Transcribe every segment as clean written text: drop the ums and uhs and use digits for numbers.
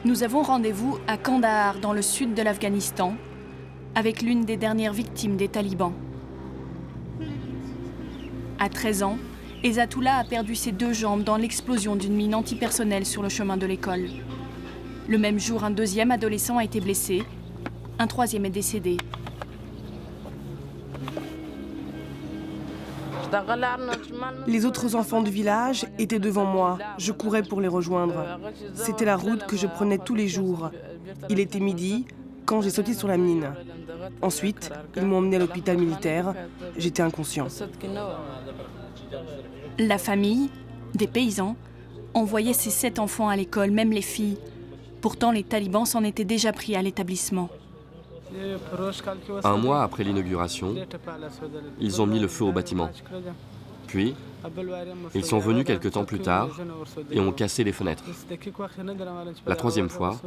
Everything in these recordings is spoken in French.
Nous avons rendez-vous à Kandahar, dans le sud de l'Afghanistan, avec l'une des dernières victimes des talibans. À 13 ans, Ezzatullah a perdu ses 2 jambes dans l'explosion d'une mine antipersonnelle sur le chemin de l'école. Le même jour, un 2e adolescent a été blessé, un 3e est décédé. Les autres enfants du village étaient devant moi. Je courais pour les rejoindre. C'était la route que je prenais tous les jours. Il était midi quand j'ai sauté sur la mine. Ensuite, ils m'ont emmené à l'hôpital militaire. J'étais inconscient. La famille, des paysans, envoyait ses 7 enfants à l'école, même les filles. Pourtant, les talibans s'en étaient déjà pris à l'établissement. Un mois après l'inauguration, ils ont mis le feu au bâtiment. Puis, ils sont venus quelque temps plus tard et ont cassé les fenêtres. La 3e fois,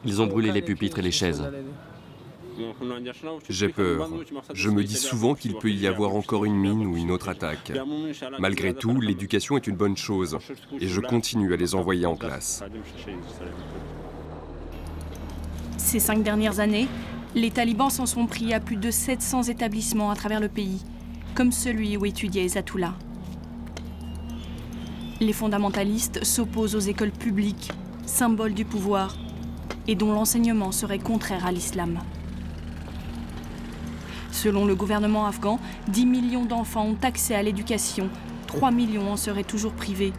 ils ont brûlé les pupitres et les chaises. J'ai peur. Je me dis souvent qu'il peut y avoir encore une mine ou une autre attaque. Malgré tout, l'éducation est une bonne chose et je continue à les envoyer en classe. Ces 5 dernières années, les talibans s'en sont pris à plus de 700 établissements à travers le pays, comme celui où étudiait Ezzatullah. Les fondamentalistes s'opposent aux écoles publiques, symboles du pouvoir, et dont l'enseignement serait contraire à l'islam. Selon le gouvernement afghan, 10 millions d'enfants ont accès à l'éducation, 3 millions en seraient toujours privés,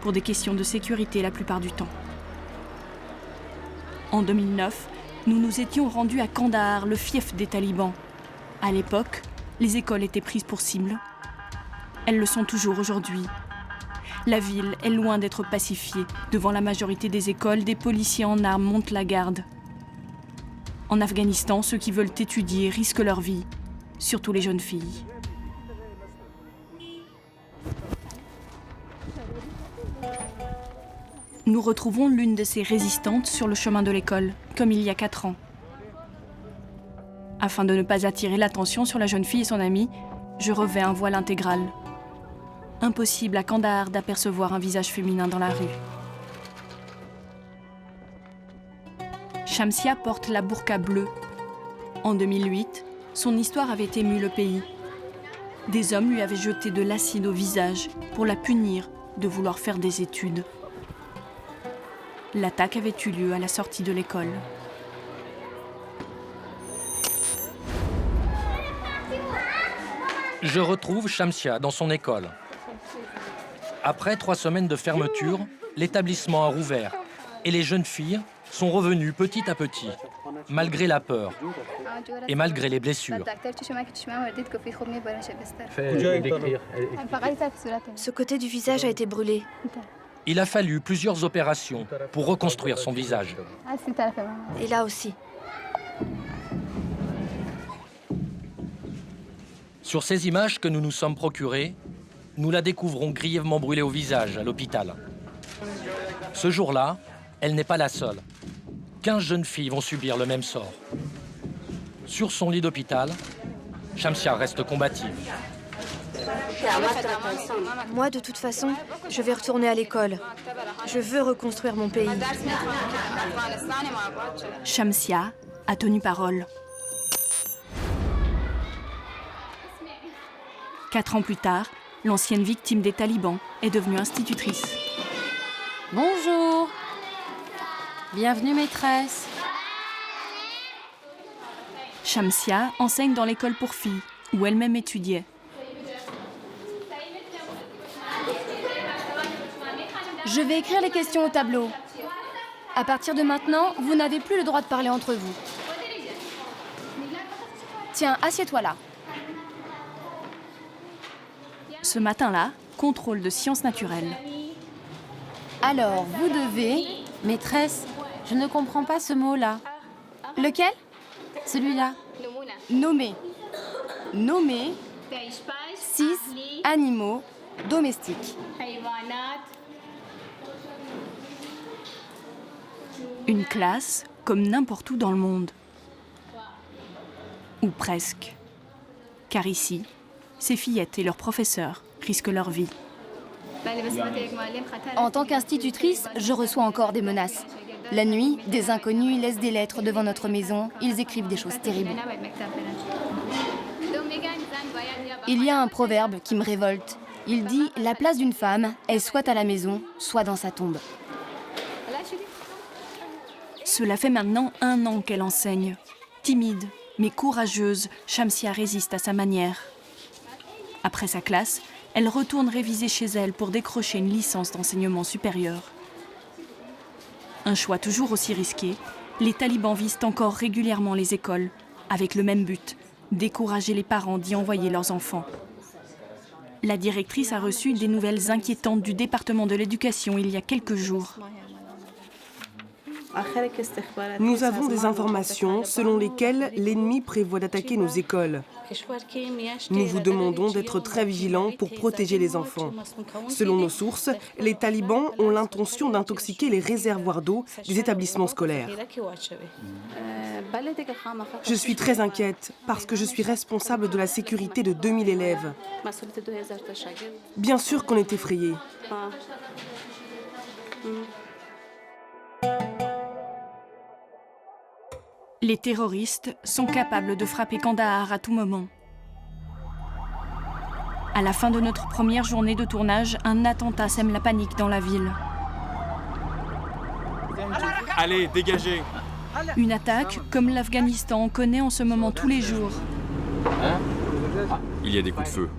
pour des questions de sécurité la plupart du temps. En 2009, nous nous étions rendus à Kandahar, le fief des talibans. À l'époque, les écoles étaient prises pour cible. Elles le sont toujours aujourd'hui. La ville est loin d'être pacifiée. Devant la majorité des écoles, des policiers en armes montent la garde. En Afghanistan, ceux qui veulent étudier risquent leur vie, surtout les jeunes filles. Nous retrouvons l'une de ces résistantes sur le chemin de l'école, comme il y a 4 ans. Afin de ne pas attirer l'attention sur la jeune fille et son amie, je revais un voile intégral. Impossible à Kandahar d'apercevoir un visage féminin dans la rue. Shamsia porte la burqa bleue. En 2008, son histoire avait ému le pays. Des hommes lui avaient jeté de l'acide au visage pour la punir de vouloir faire des études. L'attaque avait eu lieu à la sortie de l'école. Je retrouve Shamsia dans son école. Après 3 semaines de fermeture, l'établissement a rouvert et les jeunes filles sont revenues petit à petit, malgré la peur et malgré les blessures. Ce côté du visage a été brûlé. Il a fallu plusieurs opérations pour reconstruire son visage. Et là aussi. Sur ces images que nous nous sommes procurées, nous la découvrons grièvement brûlée au visage à l'hôpital. Ce jour-là, elle n'est pas la seule. 15 jeunes filles vont subir le même sort. Sur son lit d'hôpital, Shamsia reste combative. Moi, de toute façon, je vais retourner à l'école. Je veux reconstruire mon pays. Shamsia a tenu parole. 4 ans plus tard, l'ancienne victime des talibans est devenue institutrice. Bonjour. Bienvenue maîtresse. Shamsia enseigne dans l'école pour filles, où elle-même étudiait. Je vais écrire les questions au tableau. À partir de maintenant, vous n'avez plus le droit de parler entre vous. Tiens, assieds-toi là. Ce matin-là, contrôle de sciences naturelles. Alors, vous devez... Maîtresse, je ne comprends pas ce mot-là. Lequel? Celui-là. Nommer. Nommer 6 animaux domestiques. Une classe comme n'importe où dans le monde. Ou presque. Car ici, ces fillettes et leurs professeurs risquent leur vie. En tant qu'institutrice, je reçois encore des menaces. La nuit, des inconnus laissent des lettres devant notre maison. Ils écrivent des choses terribles. Il y a un proverbe qui me révolte. Il dit « La place d'une femme est soit à la maison, soit dans sa tombe ». Cela fait maintenant 1 an qu'elle enseigne. Timide, mais courageuse, Shamsia résiste à sa manière. Après sa classe, elle retourne réviser chez elle pour décrocher une licence d'enseignement supérieur. Un choix toujours aussi risqué, les talibans visent encore régulièrement les écoles, avec le même but, décourager les parents d'y envoyer leurs enfants. La directrice a reçu des nouvelles inquiétantes du département de l'éducation il y a quelques jours. Nous avons des informations selon lesquelles l'ennemi prévoit d'attaquer nos écoles. Nous vous demandons d'être très vigilants pour protéger les enfants. Selon nos sources, les talibans ont l'intention d'intoxiquer les réservoirs d'eau des établissements scolaires. Je suis très inquiète parce que je suis responsable de la sécurité de 2000 élèves. Bien sûr qu'on est effrayés. Les terroristes sont capables de frapper Kandahar à tout moment. À la fin de notre première journée de tournage, un attentat sème la panique dans la ville. Allez, dégagez! Une attaque comme l'Afghanistan en connaît en ce moment tous les jours. Il y a des coups de feu.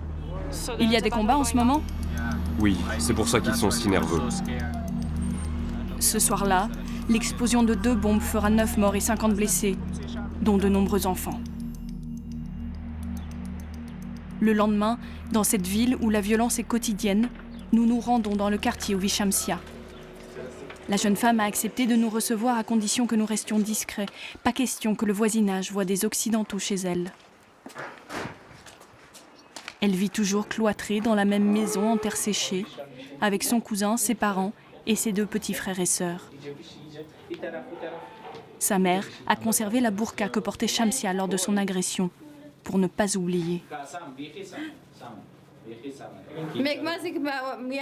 Il y a des combats en ce moment? Oui, c'est pour ça qu'ils sont si nerveux. Ce soir-là, l'explosion de 2 bombes fera 9 morts et 50 blessés, dont de nombreux enfants. Le lendemain, dans cette ville où la violence est quotidienne, nous nous rendons dans le quartier où vit Shamsia. La jeune femme a accepté de nous recevoir à condition que nous restions discrets. Pas question que le voisinage voie des Occidentaux chez elle. Elle vit toujours cloîtrée dans la même maison en terre séchée, avec son cousin, ses parents et ses 2 petits frères et sœurs. Sa mère a conservé la burqa que portait Shamsia lors de son agression, pour ne pas oublier.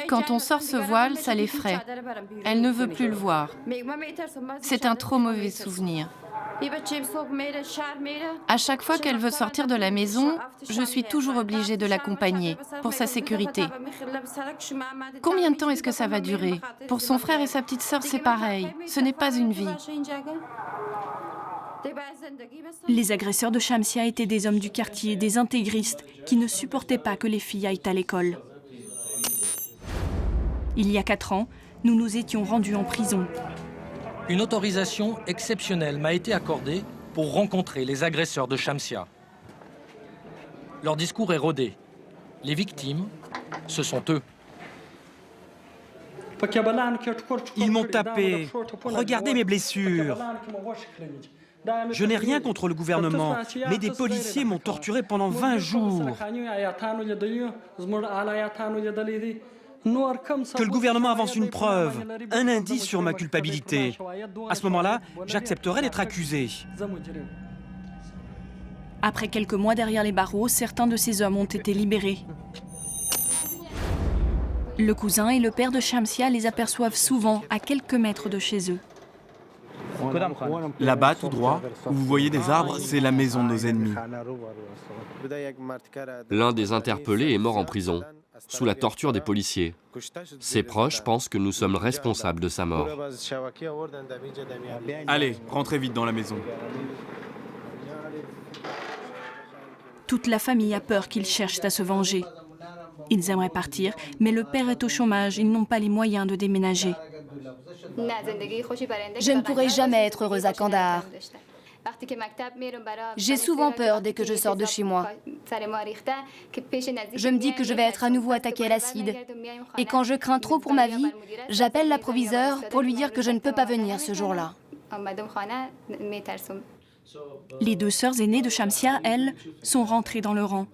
Quand on sort ce voile, ça l'effraie. Elle ne veut plus le voir. C'est un trop mauvais souvenir. À chaque fois qu'elle veut sortir de la maison, je suis toujours obligée de l'accompagner pour sa sécurité. Combien de temps est-ce que ça va durer? Pour son frère et sa petite sœur, c'est pareil. Ce n'est pas une vie. Les agresseurs de Shamsia étaient des hommes du quartier, des intégristes qui ne supportaient pas que les filles aillent à l'école. Il y a 4 ans, nous nous étions rendus en prison. Une autorisation exceptionnelle m'a été accordée pour rencontrer les agresseurs de Shamsia. Leur discours est rodé. Les victimes, ce sont eux. Ils m'ont tapé. Regardez mes blessures. Je n'ai rien contre le gouvernement, mais des policiers m'ont torturé pendant 20 jours. Que le gouvernement avance une preuve, un indice sur ma culpabilité. À ce moment-là, j'accepterai d'être accusé. Après quelques mois derrière les barreaux, certains de ces hommes ont été libérés. Le cousin et le père de Shamsia les aperçoivent souvent à quelques mètres de chez eux. Là-bas, tout droit, où vous voyez des arbres, c'est la maison de nos ennemis. L'un des interpellés est mort en prison, sous la torture des policiers. Ses proches pensent que nous sommes responsables de sa mort. Allez, rentrez vite dans la maison. Toute la famille a peur qu'ils cherchent à se venger. Ils aimeraient partir, mais le père est au chômage, ils n'ont pas les moyens de déménager. Je ne pourrai jamais être heureuse à Kandahar. J'ai souvent peur dès que je sors de chez moi. Je me dis que je vais être à nouveau attaquée à l'acide. Et quand je crains trop pour ma vie, j'appelle la proviseure pour lui dire que je ne peux pas venir ce jour-là. Les 2 sœurs aînées de Shamsia, elles, sont rentrées dans le rang.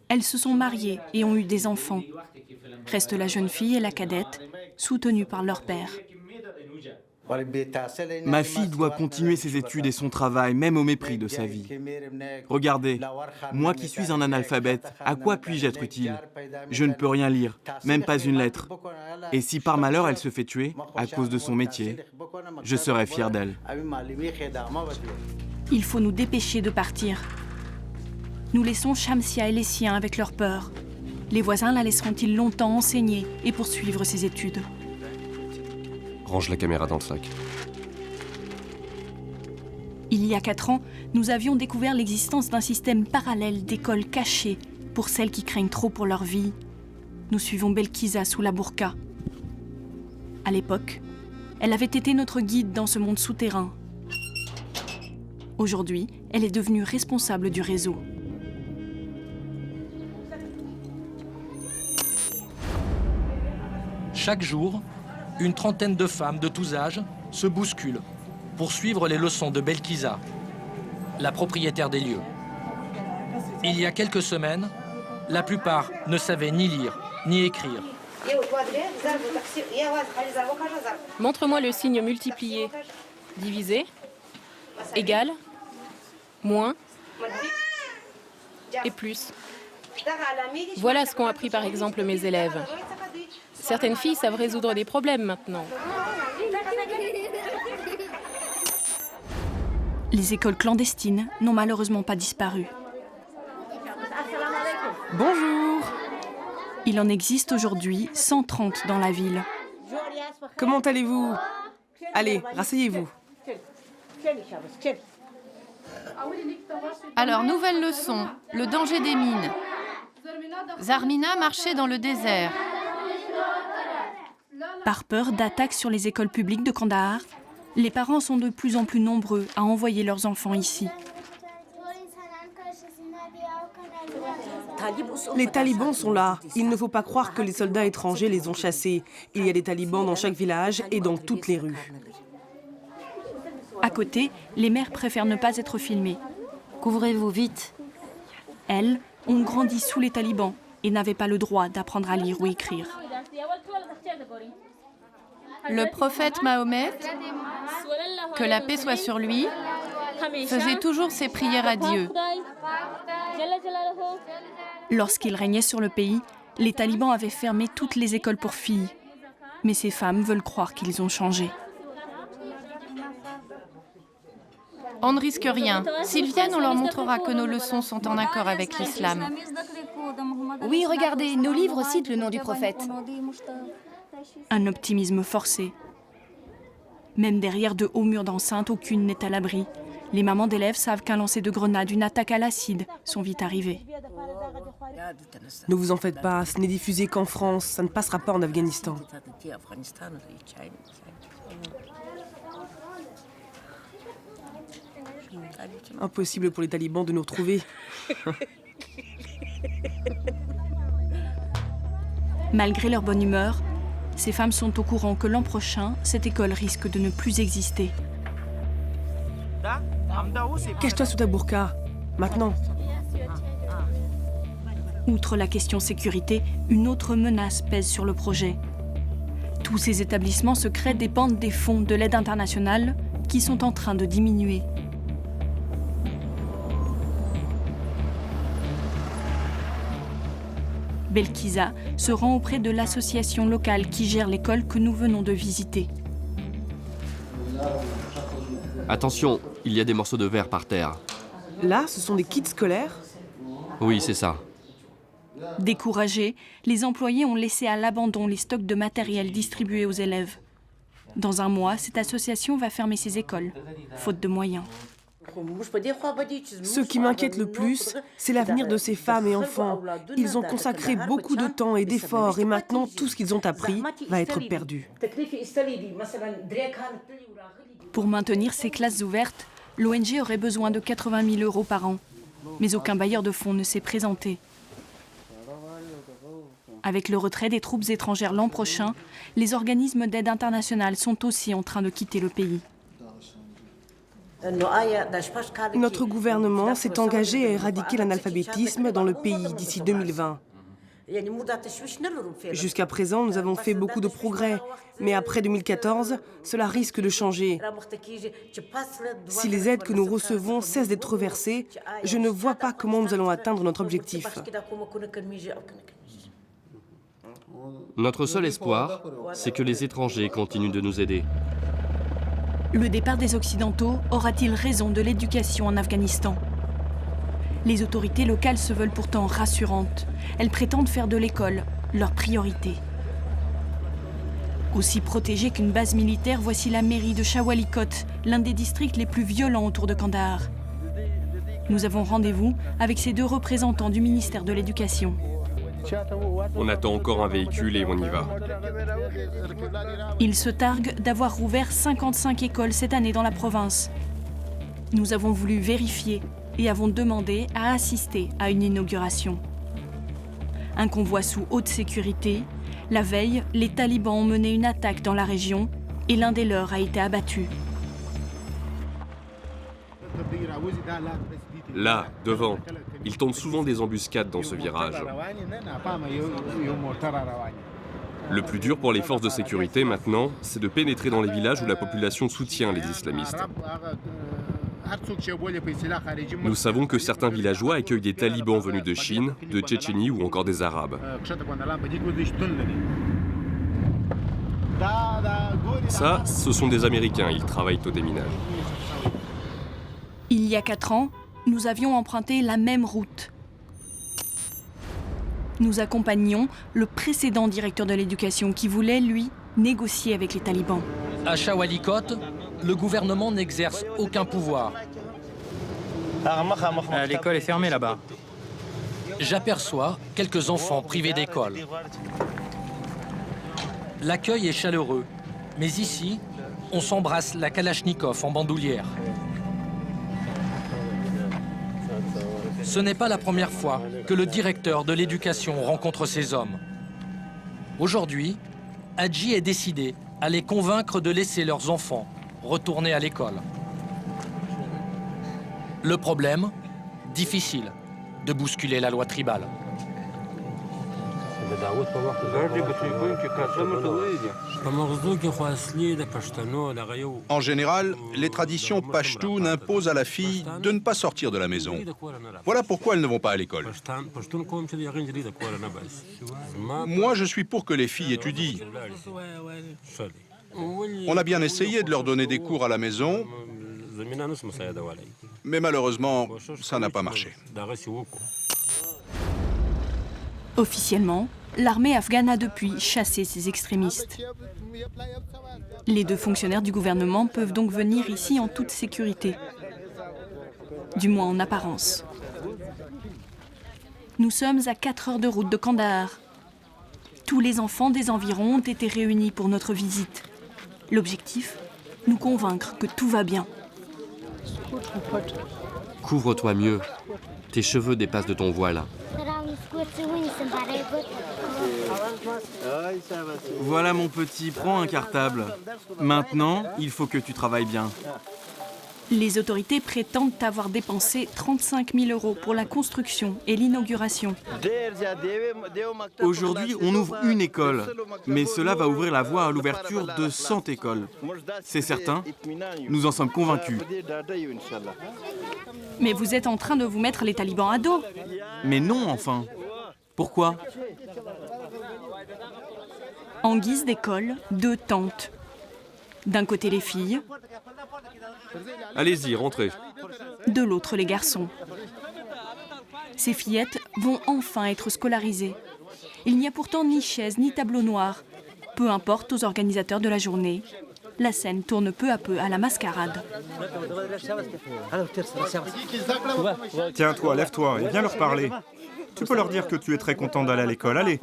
Elles se sont mariées et ont eu des enfants. Reste la jeune fille et la cadette, soutenues par leur père. Ma fille doit continuer ses études et son travail, même au mépris de sa vie. Regardez, moi qui suis un analphabète, à quoi puis-je être utile? Je ne peux rien lire, même pas une lettre. Et si par malheur elle se fait tuer, à cause de son métier, je serai fier d'elle. Il faut nous dépêcher de partir. Nous laissons Shamsia et les siens avec leur peur. Les voisins la laisseront-ils longtemps enseigner et poursuivre ses études? Range la caméra dans le sac. Il y a 4 ans, nous avions découvert l'existence d'un système parallèle d'écoles cachées pour celles qui craignent trop pour leur vie. Nous suivons Belkiza sous la burqa. À l'époque, elle avait été notre guide dans ce monde souterrain. Aujourd'hui, elle est devenue responsable du réseau. Chaque jour, une trentaine de femmes de tous âges se bousculent pour suivre les leçons de Belkiza, la propriétaire des lieux. Il y a quelques semaines, la plupart ne savaient ni lire ni écrire. Montre-moi le signe multiplié, divisé, égal, moins et plus. Voilà ce qu'ont appris par exemple mes élèves. Certaines filles savent résoudre des problèmes maintenant. Les écoles clandestines n'ont malheureusement pas disparu. Bonjour. Il en existe aujourd'hui 130 dans la ville. Comment allez-vous? Allez, rasseyez-vous. Alors, nouvelle leçon, le danger des mines. Zarmina marchait dans le désert. Par peur d'attaques sur les écoles publiques de Kandahar, les parents sont de plus en plus nombreux à envoyer leurs enfants ici. Les talibans sont là. Il ne faut pas croire que les soldats étrangers les ont chassés. Il y a des talibans dans chaque village et dans toutes les rues. À côté, les mères préfèrent ne pas être filmées. Couvrez-vous vite. Elles ont grandi sous les talibans et n'avaient pas le droit d'apprendre à lire ou écrire. Le prophète Mahomet, que la paix soit sur lui, faisait toujours ses prières à Dieu. Lorsqu'il régnait sur le pays, les talibans avaient fermé toutes les écoles pour filles. Mais ces femmes veulent croire qu'ils ont changé. On ne risque rien. S'ils viennent, on leur montrera que nos leçons sont en accord avec l'islam. Oui, regardez, nos livres citent le nom du prophète. Un optimisme forcé. Même derrière de hauts murs d'enceinte, aucune n'est à l'abri. Les mamans d'élèves savent qu'un lancer de grenade, une attaque à l'acide sont vite arrivées. Ne vous en faites pas, ce n'est diffusé qu'en France, ça ne passera pas en Afghanistan. Impossible pour les talibans de nous retrouver. Malgré leur bonne humeur, ces femmes sont au courant que l'an prochain, cette école risque de ne plus exister. Cache-toi sous ta burqa, maintenant. Outre la question sécurité, une autre menace pèse sur le projet. Tous ces établissements secrets dépendent des fonds de l'aide internationale qui sont en train de diminuer. Belkiza se rend auprès de l'association locale qui gère l'école que nous venons de visiter. Attention, il y a des morceaux de verre par terre. Là, ce sont des kits scolaires? Oui, c'est ça. Découragés, les employés ont laissé à l'abandon les stocks de matériel distribués aux élèves. Dans un mois, cette association va fermer ses écoles, faute de moyens. Ce qui m'inquiète le plus, c'est l'avenir de ces femmes et enfants. Ils ont consacré beaucoup de temps et d'efforts et maintenant tout ce qu'ils ont appris va être perdu. Pour maintenir ces classes ouvertes, l'ONG aurait besoin de 80 000 € par an. Mais aucun bailleur de fonds ne s'est présenté. Avec le retrait des troupes étrangères l'an prochain, les organismes d'aide internationale sont aussi en train de quitter le pays. Notre gouvernement s'est engagé à éradiquer l'analphabétisme dans le pays d'ici 2020. Jusqu'à présent, nous avons fait beaucoup de progrès, mais après 2014, cela risque de changer. Si les aides que nous recevons cessent d'être versées, je ne vois pas comment nous allons atteindre notre objectif. Notre seul espoir, c'est que les étrangers continuent de nous aider. Le départ des Occidentaux aura-t-il raison de l'éducation en Afghanistan? Les autorités locales se veulent pourtant rassurantes. Elles prétendent faire de l'école leur priorité. Aussi protégée qu'une base militaire, voici la mairie de Shawalikot, l'un des districts les plus violents autour de Kandahar. Nous avons rendez-vous avec ces deux représentants du ministère de l'Éducation. On attend encore un véhicule et on y va. Ils se targuent d'avoir rouvert 55 écoles cette année dans la province. Nous avons voulu vérifier et avons demandé à assister à une inauguration. Un convoi sous haute sécurité. La veille, les talibans ont mené une attaque dans la région et l'un des leurs a été abattu. Là, devant, ils tentent souvent des embuscades dans ce virage. Le plus dur pour les forces de sécurité maintenant, c'est de pénétrer dans les villages où la population soutient les islamistes. Nous savons que certains villageois accueillent des talibans venus de Chine, de Tchétchénie ou encore des Arabes. Ça, ce sont des Américains, ils travaillent au déminage. Il y a 4 ans, nous avions emprunté la même route. Nous accompagnions le précédent directeur de l'éducation qui voulait, lui, négocier avec les talibans. À Shawalikot, le gouvernement n'exerce aucun pouvoir. L'école est fermée là-bas. J'aperçois quelques enfants privés d'école. L'accueil est chaleureux, mais ici, on s'embrasse la Kalachnikov en bandoulière. Ce n'est pas la première fois que le directeur de l'éducation rencontre ces hommes. Aujourd'hui, Hadji est décidé à les convaincre de laisser leurs enfants retourner à l'école. Le problème, difficile de bousculer la loi tribale. En général, les traditions pachtoun imposent à la fille de ne pas sortir de la maison. Voilà pourquoi elles ne vont pas à l'école. Moi, je suis pour que les filles étudient. On a bien essayé de leur donner des cours à la maison, mais malheureusement, ça n'a pas marché. Officiellement, l'armée afghane a depuis chassé ces extrémistes. Les deux fonctionnaires du gouvernement peuvent donc venir ici en toute sécurité. Du moins en apparence. Nous sommes à 4 heures de route de Kandahar. Tous les enfants des environs ont été réunis pour notre visite. L'objectif, nous convaincre que tout va bien. Couvre-toi mieux. Tes cheveux dépassent de ton voile. Voilà mon petit, prends un cartable. Maintenant, il faut que tu travailles bien. Les autorités prétendent avoir dépensé 35 000 € pour la construction et l'inauguration. Aujourd'hui, on ouvre une école, mais cela va ouvrir la voie à l'ouverture de 100 écoles. C'est certain, nous en sommes convaincus. Mais vous êtes en train de vous mettre les talibans à dos. Mais non, enfin. Pourquoi? En guise d'école, 2 tentes. D'un côté les filles, Allez-y, rentrez. de l'autre les garçons. Ces fillettes vont enfin être scolarisées. Il n'y a pourtant ni chaise ni tableau noir. Peu importe aux organisateurs de la journée. La scène tourne peu à peu à la mascarade. Tiens, toi, lève-toi et viens leur parler. Tu peux leur dire que tu es très content d'aller à l'école, allez.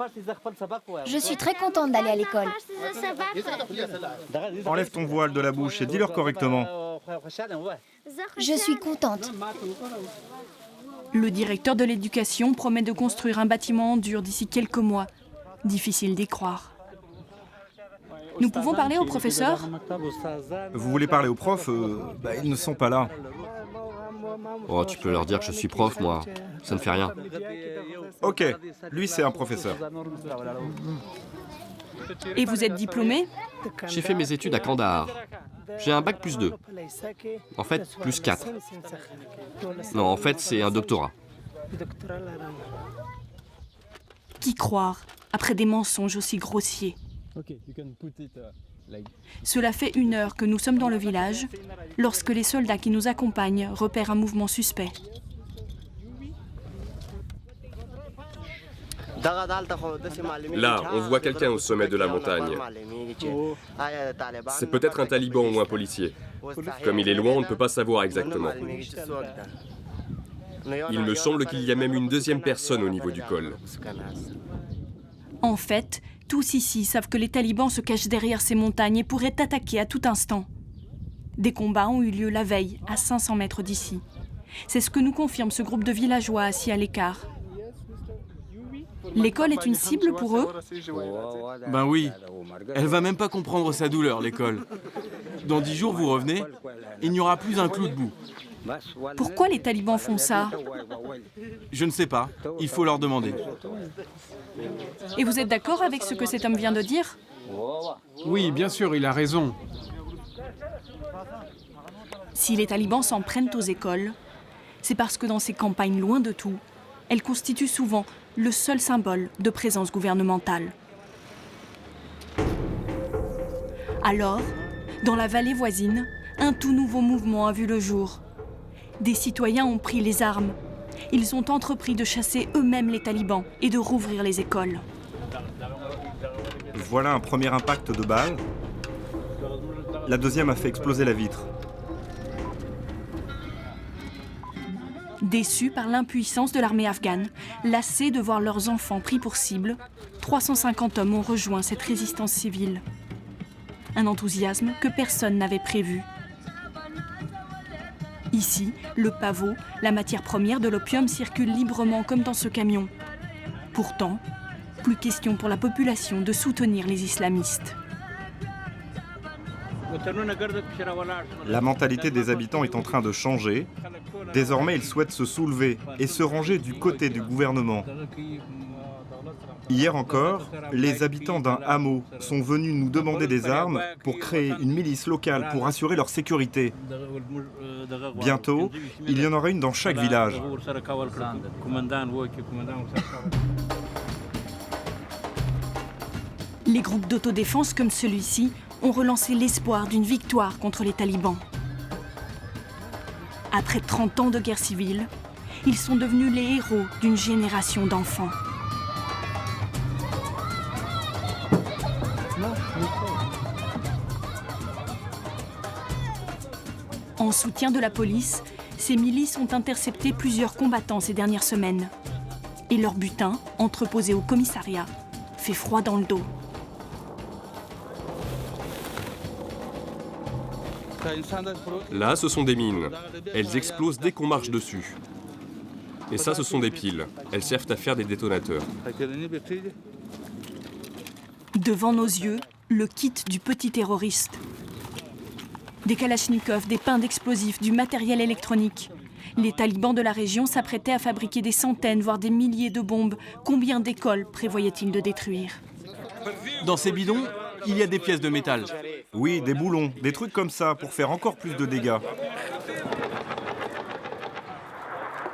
Je suis très contente d'aller à l'école. Enlève ton voile de la bouche et dis-leur correctement. Je suis contente. Le directeur de l'éducation promet de construire un bâtiment en dur d'ici quelques mois. Difficile d'y croire. Nous pouvons parler au professeur? Vous voulez parler aux profs? Ils ne sont pas là. Oh, tu peux leur dire que je suis prof, moi. Ça ne fait rien. Ok, lui c'est un professeur. Et vous êtes diplômé? J'ai fait mes études à Kandahar. J'ai un bac plus 2. En fait, plus 4. Non, en fait, c'est un doctorat. Qui croire, après des mensonges aussi grossiers? Cela fait 1 heure que nous sommes dans le village, lorsque les soldats qui nous accompagnent repèrent un mouvement suspect. Là, on voit quelqu'un au sommet de la montagne. C'est peut-être un taliban ou un policier. Comme il est loin, on ne peut pas savoir exactement. Il me semble qu'il y a même une deuxième personne au niveau du col. En fait, tous ici savent que les talibans se cachent derrière ces montagnes et pourraient attaquer à tout instant. Des combats ont eu lieu la veille, à 500 mètres d'ici. C'est ce que nous confirme ce groupe de villageois assis à l'écart. L'école est une cible pour eux? Ben oui. Elle va même pas comprendre sa douleur, l'école. Dans 10 jours, vous revenez, il n'y aura plus un clou de boue. Pourquoi les talibans font ça? Je ne sais pas. Il faut leur demander. Et vous êtes d'accord avec ce que cet homme vient de dire? Oui, bien sûr, il a raison. Si les talibans s'en prennent aux écoles, c'est parce que dans ces campagnes loin de tout, elles constituent souvent le seul symbole de présence gouvernementale. Alors, dans la vallée voisine, un tout nouveau mouvement a vu le jour. Des citoyens ont pris les armes. Ils ont entrepris de chasser eux-mêmes les talibans et de rouvrir les écoles. Voilà un premier impact de balle. La deuxième a fait exploser la vitre. Déçus par l'impuissance de l'armée afghane, lassés de voir leurs enfants pris pour cible, 350 hommes ont rejoint cette résistance civile. Un enthousiasme que personne n'avait prévu. Ici, le pavot, la matière première de l'opium, circule librement comme dans ce camion. Pourtant, plus question pour la population de soutenir les islamistes. La mentalité des habitants est en train de changer. Désormais, ils souhaitent se soulever et se ranger du côté du gouvernement. Hier encore, les habitants d'un hameau sont venus nous demander des armes pour créer une milice locale pour assurer leur sécurité. Bientôt, il y en aura une dans chaque village. Les groupes d'autodéfense comme celui-ci ont relancé l'espoir d'une victoire contre les talibans. Après 30 ans de guerre civile, ils sont devenus les héros d'une génération d'enfants. En soutien de la police, ces milices ont intercepté plusieurs combattants ces dernières semaines. Et leur butin, entreposé au commissariat, fait froid dans le dos. Là, ce sont des mines. Elles explosent dès qu'on marche dessus. Et ça, ce sont des piles. Elles servent à faire des détonateurs. Devant nos yeux, le kit du petit terroriste. Des kalachnikovs, des pains d'explosifs, du matériel électronique. Les talibans de la région s'apprêtaient à fabriquer des centaines, voire des milliers de bombes. Combien d'écoles prévoyaient-ils de détruire? Dans ces bidons, il y a des pièces de métal. Oui, des boulons, des trucs comme ça pour faire encore plus de dégâts.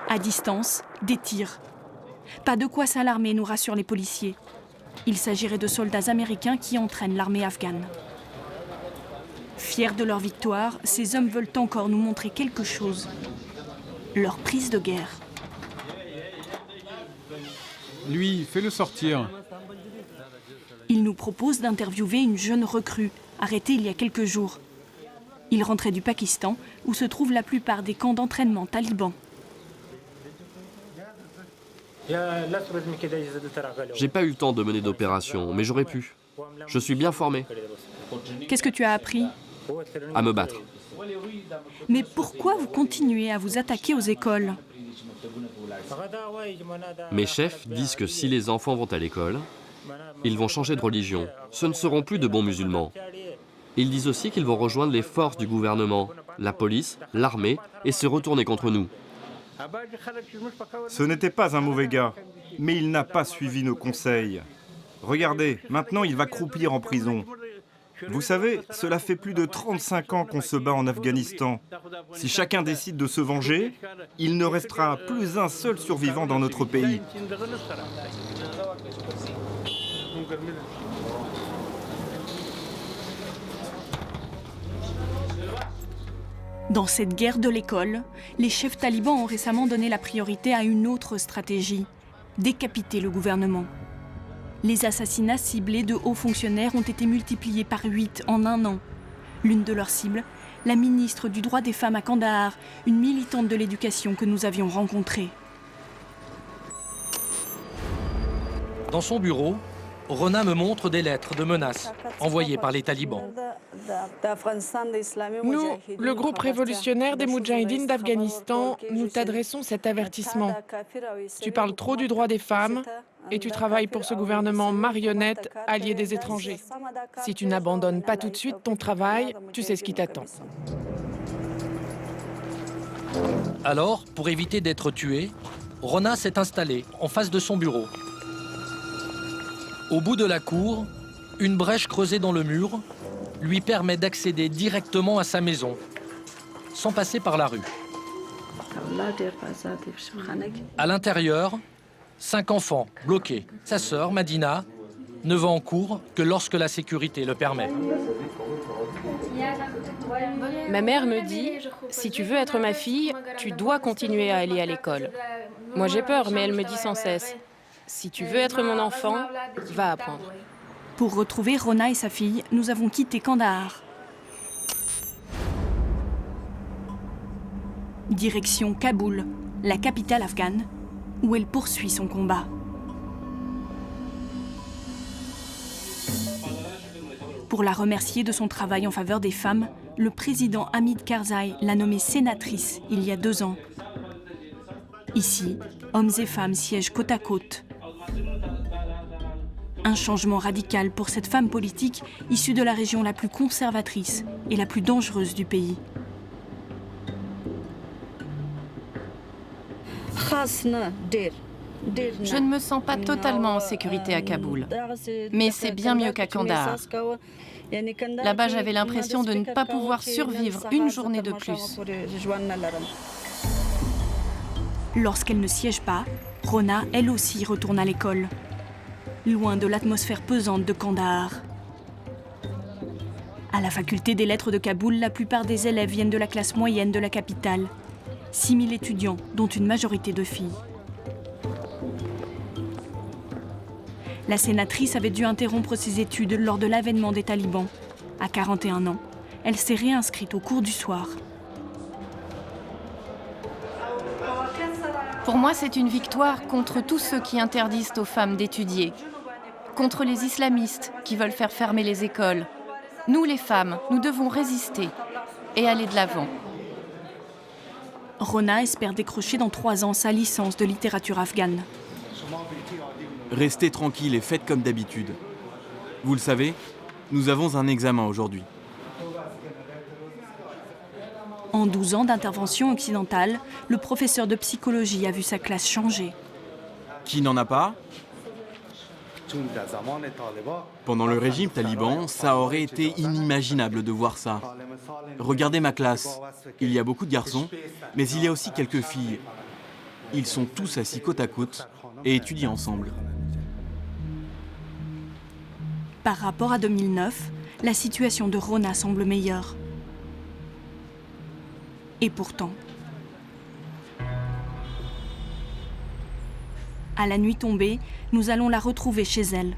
À distance, des tirs. Pas de quoi s'alarmer, nous rassurent les policiers. Il s'agirait de soldats américains qui entraînent l'armée afghane. Fiers de leur victoire, ces hommes veulent encore nous montrer quelque chose. Leur prise de guerre. Lui, fais-le sortir. Ils nous proposent d'interviewer une jeune recrue, arrêtée il y a quelques jours. Il rentrait du Pakistan, où se trouvent la plupart des camps d'entraînement talibans. J'ai pas eu le temps de mener d'opération, mais j'aurais pu. Je suis bien formé. Qu'est-ce que tu as appris? À me battre. Mais pourquoi vous continuez à vous attaquer aux écoles? Mes chefs disent que si les enfants vont à l'école, ils vont changer de religion. Ce ne seront plus de bons musulmans. Ils disent aussi qu'ils vont rejoindre les forces du gouvernement la police, l'armée et se retourner contre nous. Ce n'était pas un mauvais gars, mais il n'a pas suivi nos conseils. Regardez, maintenant il va croupir en prison. Vous savez, cela fait plus de 35 ans qu'on se bat en Afghanistan. Si chacun décide de se venger, il ne restera plus un seul survivant dans notre pays. Dans cette guerre de l'école, les chefs talibans ont récemment donné la priorité à une autre stratégie, décapiter le gouvernement. Les assassinats ciblés de hauts fonctionnaires ont été multipliés par 8 en un an. L'une de leurs cibles, la ministre du droit des femmes à Kandahar, une militante de l'éducation que nous avions rencontrée. Dans son bureau, Rona me montre des lettres de menaces envoyées par les talibans. Nous, le groupe révolutionnaire des Moudjahidines d'Afghanistan, nous t'adressons cet avertissement. Tu parles trop du droit des femmes et tu travailles pour ce gouvernement marionnette allié des étrangers. Si tu n'abandonnes pas tout de suite ton travail, tu sais ce qui t'attend. Alors, pour éviter d'être tué, Rona s'est installée en face de son bureau. Au bout de la cour, une brèche creusée dans le mur lui permet d'accéder directement à sa maison, sans passer par la rue. À l'intérieur, 5 enfants bloqués. Sa sœur, Madina, ne va en cours que lorsque la sécurité le permet. Ma mère me dit, si tu veux être ma fille, tu dois continuer à aller à l'école. Moi j'ai peur, mais elle me dit sans cesse, si tu veux être mon enfant, va apprendre. Pour retrouver Rona et sa fille, nous avons quitté Kandahar. Direction Kaboul, la capitale afghane, où elle poursuit son combat. Pour la remercier de son travail en faveur des femmes, le président Hamid Karzai l'a nommée sénatrice il y a 2 ans. Ici, hommes et femmes siègent côte à côte. Un changement radical pour cette femme politique issue de la région la plus conservatrice et la plus dangereuse du pays. Je ne me sens pas totalement en sécurité à Kaboul, mais c'est bien mieux qu'à Kandahar. Là-bas, j'avais l'impression de ne pas pouvoir survivre une journée de plus. Lorsqu'elle ne siège pas, Rona, elle aussi, retourne à l'école, loin de l'atmosphère pesante de Kandahar. À la faculté des lettres de Kaboul, la plupart des élèves viennent de la classe moyenne de la capitale. 6 000 étudiants, dont une majorité de filles. La sénatrice avait dû interrompre ses études lors de l'avènement des talibans. À 41 ans, elle s'est réinscrite au cours du soir. Pour moi, c'est une victoire contre tous ceux qui interdisent aux femmes d'étudier, contre les islamistes qui veulent faire fermer les écoles. Nous, les femmes, nous devons résister et aller de l'avant. Rona espère décrocher dans 3 ans sa licence de littérature afghane. Restez tranquille et faites comme d'habitude. Vous le savez, nous avons un examen aujourd'hui. En 12 ans d'intervention occidentale, le professeur de psychologie a vu sa classe changer. Qui n'en a pas ? Pendant le régime taliban, ça aurait été inimaginable de voir ça. Regardez ma classe. Il y a beaucoup de garçons, mais il y a aussi quelques filles. Ils sont tous assis côte à côte et étudient ensemble. Par rapport à 2009, la situation de Rona semble meilleure. Et pourtant, à la nuit tombée, nous allons la retrouver chez elle.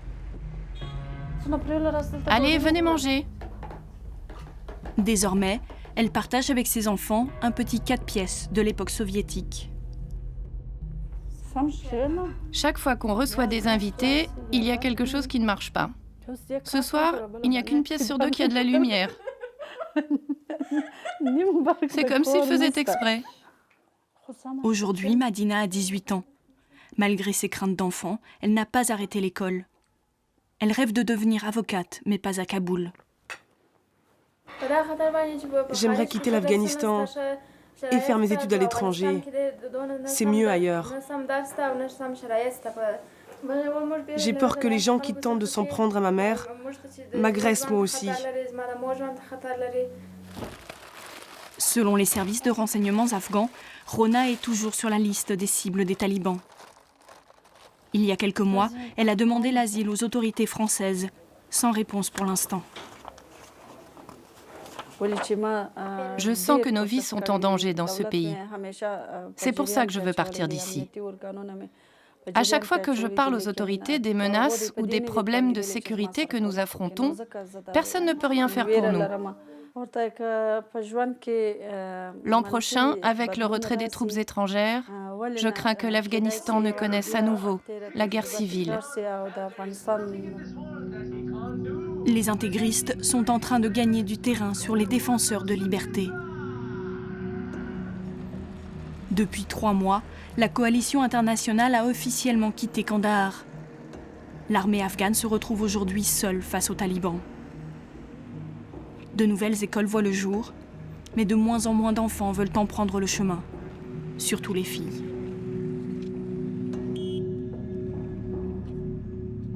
Allez, venez manger. Désormais, elle partage avec ses enfants un petit 4 pièces de l'époque soviétique. Chaque fois qu'on reçoit des invités, il y a quelque chose qui ne marche pas. Ce soir, il n'y a qu'une pièce sur 2 qui a de la lumière. C'est comme s'il faisait exprès. Aujourd'hui, Madina a 18 ans. Malgré ses craintes d'enfant, elle n'a pas arrêté l'école. Elle rêve de devenir avocate, mais pas à Kaboul. J'aimerais quitter l'Afghanistan et faire mes études à l'étranger. C'est mieux ailleurs. J'ai peur que les gens qui tentent de s'en prendre à ma mère m'agressent moi aussi. Selon les services de renseignement afghans, Rona est toujours sur la liste des cibles des talibans. Il y a quelques mois, elle a demandé l'asile aux autorités françaises, sans réponse pour l'instant. Je sens que nos vies sont en danger dans ce pays. C'est pour ça que je veux partir d'ici. À chaque fois que je parle aux autorités des menaces ou des problèmes de sécurité que nous affrontons, personne ne peut rien faire pour nous. L'an prochain, avec le retrait des troupes étrangères, je crains que l'Afghanistan ne connaisse à nouveau la guerre civile. Les intégristes sont en train de gagner du terrain sur les défenseurs de liberté. Depuis 3 mois, la coalition internationale a officiellement quitté Kandahar. L'armée afghane se retrouve aujourd'hui seule face aux talibans. De nouvelles écoles voient le jour, mais de moins en moins d'enfants veulent en prendre le chemin, surtout les filles.